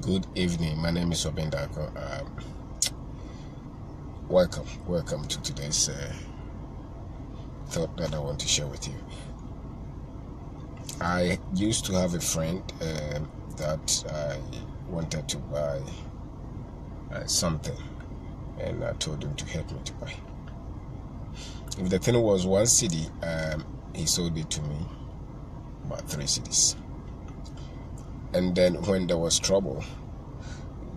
Good evening. My name is Kwabena. Welcome to today's thought that I want to share with you. I used to have a friend that I wanted to buy something, and I told him to help me to buy. If the thing was 1 cedi, he sold it to me about 3 cedis. And then when there was trouble,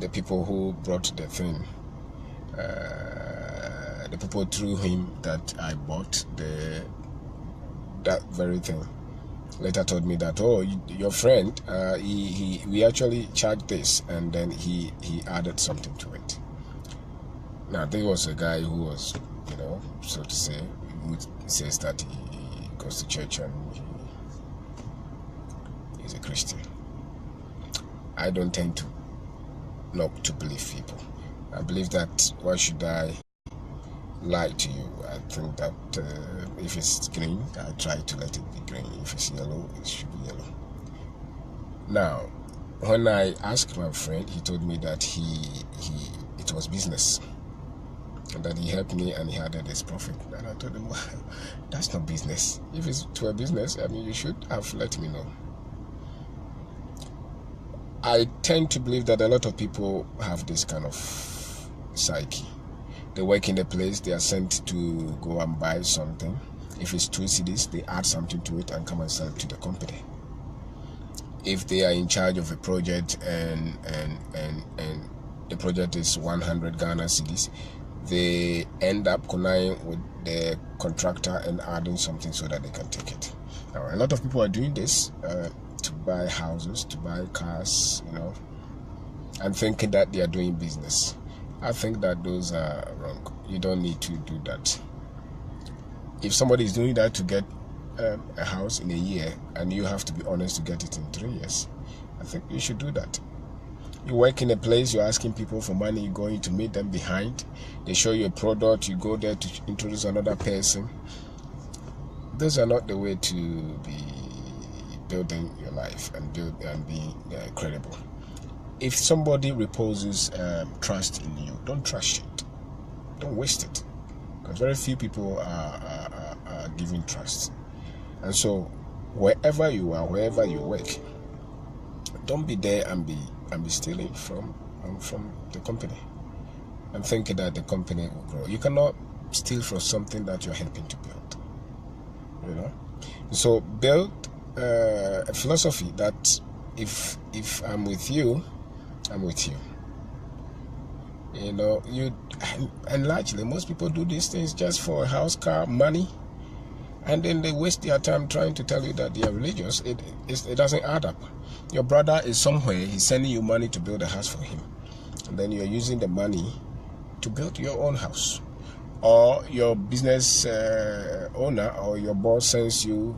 the people who brought the thing, the people through him that I bought that very thing, later told me that, oh, your friend, we actually charged this, and then he added something to it. Now, there was a guy who was, so to say, who says that he goes to church and he's a Christian. I don't tend to not to believe people. I believe that why should I lie to you? I think that if it's green, I try to let it be green. If it's yellow, it should be yellow. Now, when I asked my friend, he told me that it was business, and that he helped me and he added his profit. And I told him, well, that's not business. If it's to a business, you should have let me know. I tend to believe that a lot of people have this kind of psyche. They work in a place, they are sent to go and buy something. If it's 2 cedis, they add something to it and come and sell it to the company. If they are in charge of a project and the project is 100 Ghana cedis, they end up conniving with the contractor and adding something so that they can take it. Now, a lot of people are doing this to buy houses, to buy cars, and thinking that they are doing business. I think that those are wrong. You don't need to do that. If somebody is doing that to get a house in a year, and you have to be honest to get it in 3 years, I think you should do that. You work in a place, you're asking people for money, you're going to meet them behind, they show you a product, you go there to introduce another person. Those are not the way to be building your life and being credible. If somebody reposes trust in you, don't trash it. Don't waste it, because very few people are giving trust. And so, wherever you are, wherever you work, don't be there and be stealing from the company and thinking that the company will grow. You cannot steal from something that you're helping to build. So build a philosophy that if I'm with you, I'm with you. And largely most people do these things just for a house, car, money, and then they waste their time trying to tell you that they are religious. It doesn't add up. Your brother is somewhere, he's sending you money to build a house for him, and then you're using the money to build your own house. Or your business owner or your boss sends you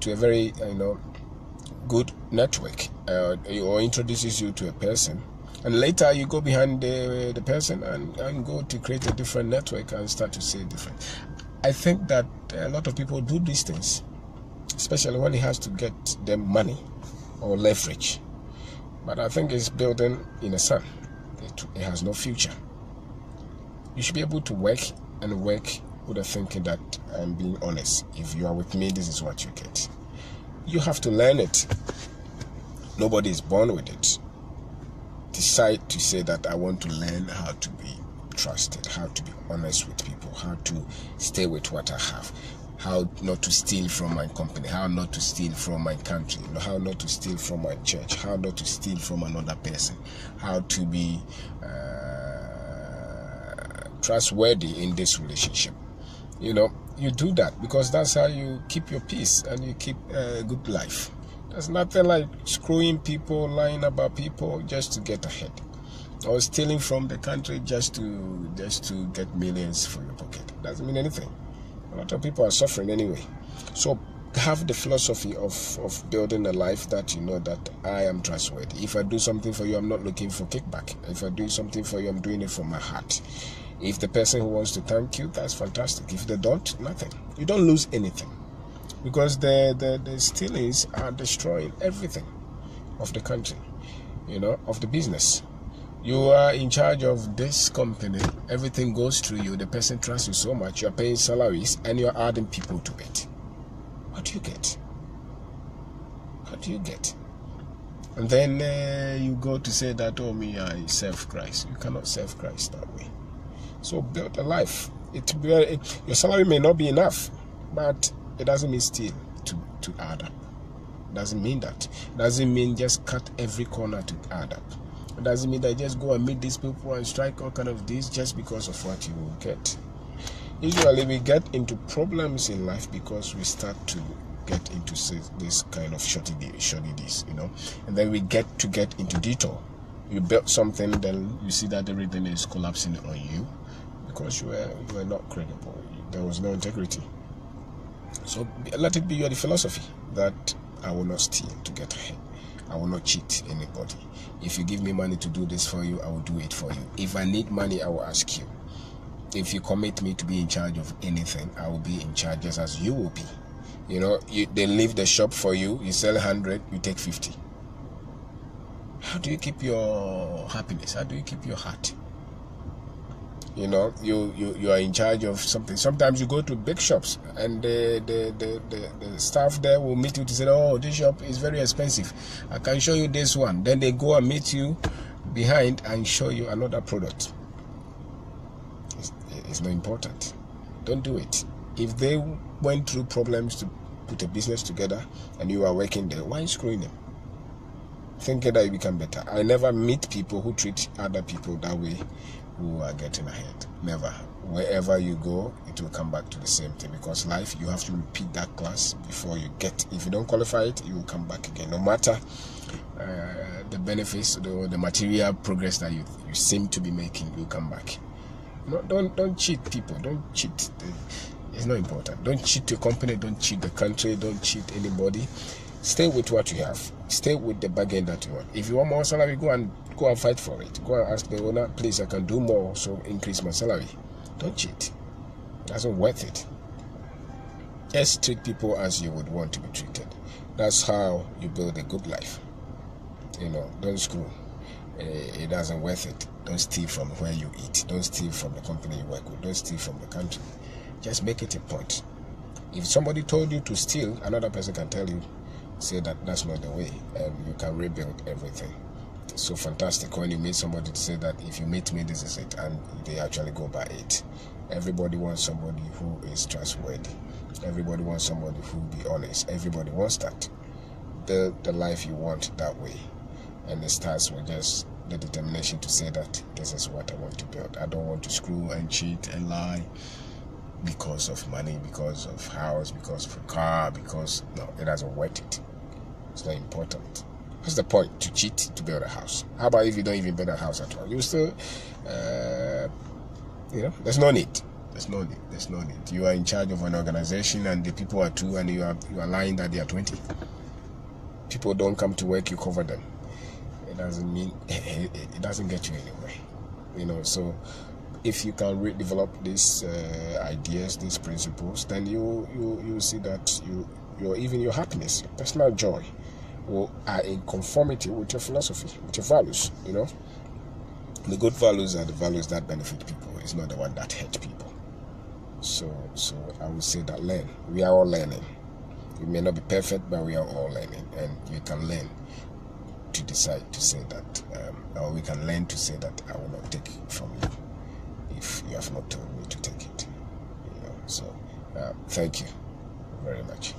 to a very good network, or introduces you to a person, and later you go behind the person and go to create a different network and start to say different. I think that a lot of people do these things, especially when it has to get them money or leverage. But I think it's building in the sun. It has no future. You should be able to work with the thinking that I'm being honest. If you are with me, this is what you get. You have to learn it. Nobody is born with it. Decide to say that I want to learn how to be trusted, how to be honest with people, how to stay with what I have, how not to steal from my company, how not to steal from my country, how not to steal from my church, how not to steal from another person, how to be trustworthy in this relationship. You do that because that's how you keep your peace and you keep a good life. There's nothing like screwing people, lying about people just to get ahead, or stealing from the country just to get millions for your pocket. Doesn't mean anything. A lot of people are suffering anyway. So have the philosophy of building a life that that I am trustworthy. If I do something for you, I'm not looking for kickback. If I do something for you, I'm doing it from my heart. If the person who wants to thank you, that's fantastic. If they don't, nothing. You don't lose anything, because the stealings are destroying everything of the country. of the business. You are in charge of this company. Everything goes through you. The person trusts you so much. You are paying salaries and you are adding people to it. What do you get? What do you get? And then you go to say that, oh, me, I serve Christ. You cannot serve Christ that way. So build a life. Your salary may not be enough, but it doesn't mean still to add up. It doesn't mean that. It doesn't mean just cut every corner to add up. It doesn't mean that just go and meet these people and strike all kind of this just because of what you will get. Usually we get into problems in life because we start to get into this kind of shoddy deeds, and then we get into detour. You built something, then you see that everything is collapsing on you because you were not credible. There was no integrity. So let it be your philosophy that I will not steal to get ahead. I will not cheat anybody. If you give me money to do this for you, I will do it for you. If I need money, I will ask you. If you commit me to be in charge of anything, I will be in charge just as you will be. They leave the shop for you. You sell 100, you take 50. How do you keep your happiness? How do you keep your heart? You are in charge of something. Sometimes you go to big shops and the staff there will meet you to say, oh, this shop is very expensive. I can show you this one. Then they go and meet you behind and show you another product. It's not important. Don't do it. If they went through problems to put a business together and you are working there, why screwing them? Thinking that you become better. I never meet people who treat other people that way who are getting ahead. Never. Wherever you go, it will come back to the same thing, because life, you have to repeat that class before you get. If you don't qualify it, you will come back again. No matter the benefits, the material progress that you seem to be making, you come back. Don't cheat people. Don't cheat. It's not important. Don't cheat your company. Don't cheat the country. Don't cheat anybody. Stay with what you have. Stay with the bargain that you want. If you want more salary, go and fight for it. Go and ask the owner, please, I can do more, so increase my salary. Don't cheat. That's not worth it. Just treat people as you would want to be treated. That's how you build a good life. Don't screw. It doesn't worth it. Don't steal from where you eat. Don't steal from the company you work with. Don't steal from the country. Just make it a point. If somebody told you to steal, another person can tell you, say that that's not the way, and you can rebuild everything. It's so fantastic when you meet somebody to say that if you meet me, this is it, and they actually go by it. Everybody wants somebody who is trustworthy. Everybody wants somebody who will be honest. Everybody wants that. The life you want that way. And it starts with just the determination to say that this is what I want to build. I don't want to screw and cheat and lie because of money, because of house, because of a car, no, it doesn't worth it. It's not important. What's the point to cheat to build a house? How about if you don't even build a house at all? You still, there's no need. There's no need. You are in charge of an organization and the people are 2 and you are lying that they are 20. People don't come to work, you cover them. It doesn't mean, it doesn't get you anywhere. So if you can develop these ideas, these principles, then you see that your happiness, your personal joy are in conformity with your philosophy, with your values. The good values are the values that benefit people. It's not the one that hurt people. So I would say that learn. We are all learning. We may not be perfect, but we are all learning, and we can learn to decide to say that, or we can learn to say that I will not take it from you if you have not told me to take it. So thank you very much.